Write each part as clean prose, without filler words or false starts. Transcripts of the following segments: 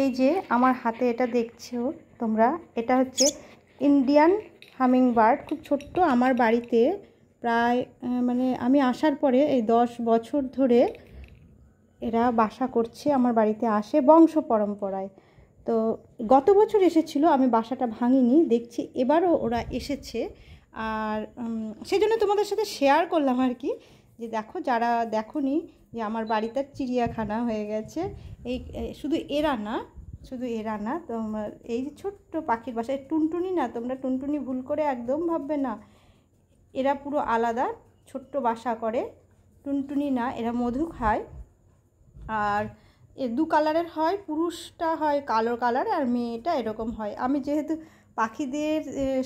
এই যে আমার হাতে এটা দেখছো তোমরা, এটা হচ্ছে ইন্ডিয়ান হামিং বার্ড। খুব ছোট্ট, আমার বাড়িতে প্রায় মানে আমি আসার পরে এই 10 বছর ধরে এরা বাসা করছে, আমার বাড়িতে আসে বংশ পরম্পরায়। তো গত বছর এসেছিল, আমি বাসাটা ভাঙিনি, দেখছি এবারও ওরা এসেছে। আর সেই জন্য তোমাদের সাথে শেয়ার করলাম আর কি, যে দেখো যারা দেখোনি যে আমার বাড়িতে চিড়িয়াখানা হয়ে গেছে। এই শুধু এরা না তোমার এই যে ছোট্ট পাখির বাসায় টুনটুনি না, তোমরা টুনটুনি ভুল করে একদম ভাববে না, এরা পুরো আলাদা ছোট্ট বাসা করে। টুনটুনি না, এরা মধু খায়। আর এ 2 কালারের হয়, পুরুষটা হয় কালো কালার আর মেয়েটা এরকম হয়। আমি যেহেতু পাখিদের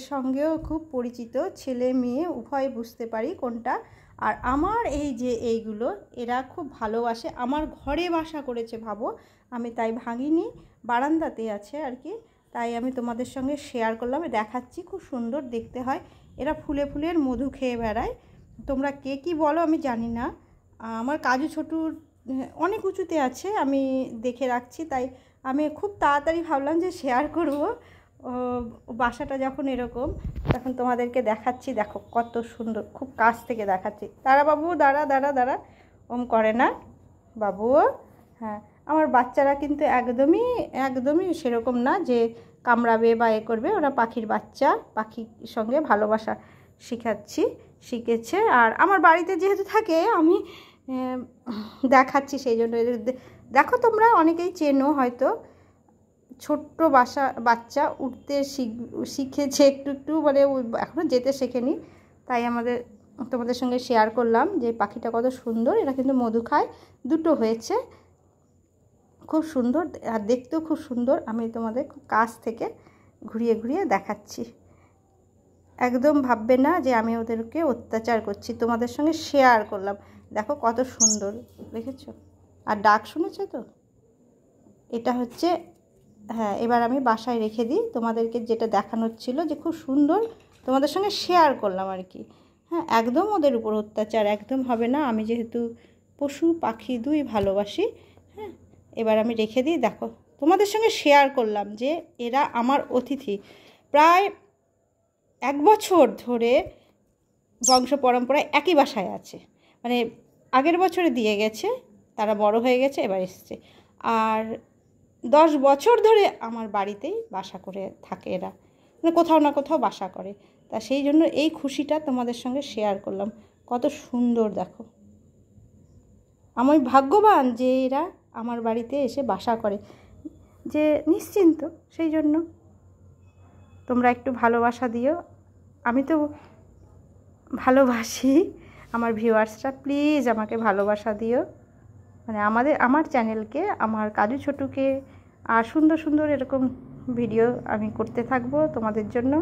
সঙ্গেও খুব পরিচিত, ছেলে মেয়ে উভয় বুঝতে পারি কোনটা। আর আমার এই যে এইগুলো এরা খুব ভালোবাসে, আমার ঘরে বাসা করেছে ভাবো, আমি তাই ভাঙিনি, বারান্দাতে আছে আর কি। তাই আমি তোমাদের সঙ্গে শেয়ার করলাম, দেখাচ্ছি, খুব সুন্দর দেখতে হয়। এরা ফুলে ফুলের মধু খেয়ে বেড়ায়। তোমরা কে কী বলো আমি জানি না। আমার কাজু ছোটুর অনেক উঁচুতে আছে, আমি দেখে রাখছি, তাই আমি খুব তাড়াতাড়ি ভাবলাম যে শেয়ার করব। বাসাটা যখন এরকম তখন তোমাদেরকে দেখাচ্ছি। দেখো কত সুন্দর, খুব কাছ থেকে দেখাচ্ছি। দাঁড়া বাবু, দাঁড়া দাঁড়া দাঁড়া, ওম করে না বাবু। হ্যাঁ, আমার বাচ্চারা কিন্তু একদমই সেরকম না যে কামড়াবে বা এ করবে। ওরা পাখির বাচ্চা, পাখির সঙ্গে ভালোবাসা শিখেছে। আর আমার বাড়িতে যেহেতু থাকে আমি দেখাচ্ছি, সেই জন্য। দেখো তোমরা অনেকেই চেনো হয়তো, ছোট্ট বাচ্চা উঠতে শিখেছে একটু মানে এখনও যেতে শেখেনি। তাই তোমাদের সঙ্গে শেয়ার করলাম যে পাখিটা কত সুন্দর। এরা কিন্তু মধু খায়, 2টো হয়েছে, খুব সুন্দর আর দেখতেও খুব সুন্দর। আমি তোমাদের খুব কাছ থেকে ঘুরিয়ে ঘুরিয়ে দেখাচ্ছি। একদম ভাববে না যে আমি ওদেরকে অত্যাচার করছি, তোমাদের সঙ্গে শেয়ার করলাম। দেখো কত সুন্দর, দেখেছো? আর ডাক শুনেছো তো? এটা হচ্ছে, হ্যাঁ, এবার আমি বাসায় রেখে দিই। তোমাদেরকে যেটা দেখানোর ছিল যে খুব সুন্দর, তোমাদের সঙ্গে শেয়ার করলাম আর কি। হ্যাঁ, একদম ওদের উপর অত্যাচার একদম হবে না, আমি যেহেতু পশু পাখি দুই ভালোবাসি। হ্যাঁ, এবার আমি রেখে দিই। দেখো তোমাদের সঙ্গে শেয়ার করলাম যে এরা আমার অতিথি। প্রায় 1 বছর ধরে বংশ পরম্পরায় একই বাসায় আছে, মানে আগের বছরে দিয়ে গেছে, তারা বড় হয়ে গেছে, এবার এসেছে। আর 10 বছর ধরে আমার বাড়িতেই বাসা করে থাকে এরা, মানে কোথাও না কোথাও বাসা করে। তা সেই জন্য এই খুশিটা তোমাদের সঙ্গে শেয়ার করলাম। কত সুন্দর দেখো, আমি ভাগ্যবান যে এরা আমার বাড়িতে এসে বাসা করে, যে নিশ্চিন্ত। সেই জন্য তোমরা একটু ভালোবাসা দিও, আমি তো ভালোবাসি। আমার ভিউয়ার্সরা প্লিজ আমাকে ভালোবাসা দিও, মানে আমার চ্যানেলকে, আমার কাজু ছোটুকে। আর সুন্দর সুন্দর এরকম ভিডিও আমি করতে থাকবো তোমাদের জন্য।